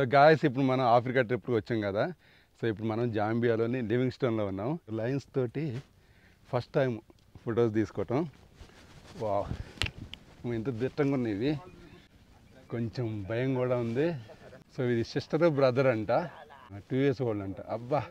Guys ఇప్పుడు మనం Africa ట్రిప్కి వచ్చాం కదా. సో ఇప్పుడు మనం జాంబియాలోని లివింగ్స్టన్లో ఉన్నాం. లైన్స్ తోటి ఫస్ట్ టైం ఫొటోస్ తీసుకోవటం. వా ఇంత దిట్టంగా ఉన్నాయి ఇవి, కొంచెం భయం కూడా ఉంది. సో ఇది సిస్టర్ బ్రదర్ అంట, 2 years ఓల్డ్ అంట. అబ్బా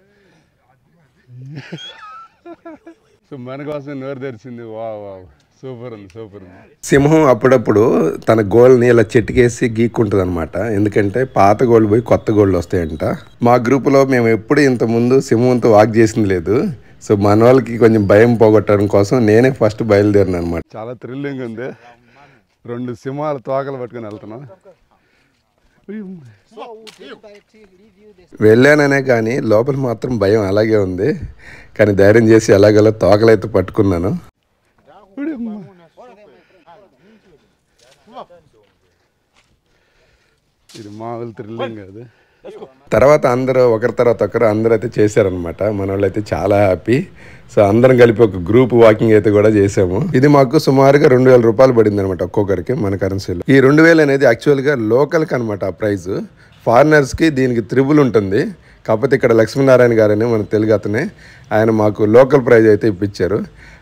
సో మన కోసం నోరు తెరిచింది. వా వా సూపర్ ఉంది, సూపర్ ఉంది. సింహం అప్పుడప్పుడు తన గోల్ని ఇలా చెట్టుకేసి గీక్కుంటుంది అనమాట. ఎందుకంటే పాత గోళ్ళు పోయి కొత్త గోళ్ళు వస్తాయంట. మా గ్రూపులో మేము ఎప్పుడు ఇంతకుముందు సింహంతో వాక్ చేసింది లేదు. సో మన వాళ్ళకి కొంచెం భయం పోగొట్టడం కోసం నేనే ఫస్ట్ బయలుదేరిన అనమాట. చాలా థ్రిల్లింగ్ ఉంది. 2 సింహాలు తోకలు పట్టుకొని వెళ్తున్నాం. వెళ్ళాననే కానీ లోపల మాత్రం భయం అలాగే ఉంది. కానీ ధైర్యం చేసి ఎలాగలా తోకలైతే పట్టుకున్నాను. ఇది మామూలు థ్రిల్లింగ్ కాదు. తర్వాత అందరూ ఒకరి తర్వాత ఒకరు అందరూ అయితే చేశారనమాట. మన వాళ్ళు అయితే చాలా హ్యాపీ. సో అందరం కలిపి ఒక గ్రూప్ వాకింగ్ అయితే కూడా చేసాము. ఇది మాకు సుమారుగా 2000 రూపాయలు పడింది అనమాట ఒక్కొక్కరికి మన కరెన్సీలో. ఈ 2000 అనేది యాక్చువల్గా లోకల్కి అనమాట ఆ ప్రైస్. ఫారినర్స్కి దీనికి త్రిబుల్ ఉంటుంది. కాకపోతే ఇక్కడ లక్ష్మీనారాయణ గారని మన తెలుగు అతనే, ఆయన మాకు లోకల్ ప్రైజ్ అయితే ఇప్పించారు.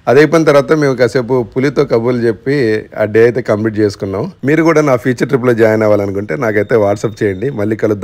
అది అయిపోయిన తర్వాత మేము కాసేపు పులితో కబుర్లు చెప్పి ఆ డే అయితే కంప్లీట్ చేసుకున్నాం. మీరు కూడా నా ఫ్యూచర్ ట్రిప్లో జాయిన్ అవ్వాలనుకుంటే నాకైతే వాట్సాప్ చేయండి. మళ్ళీ కలుద్దాం.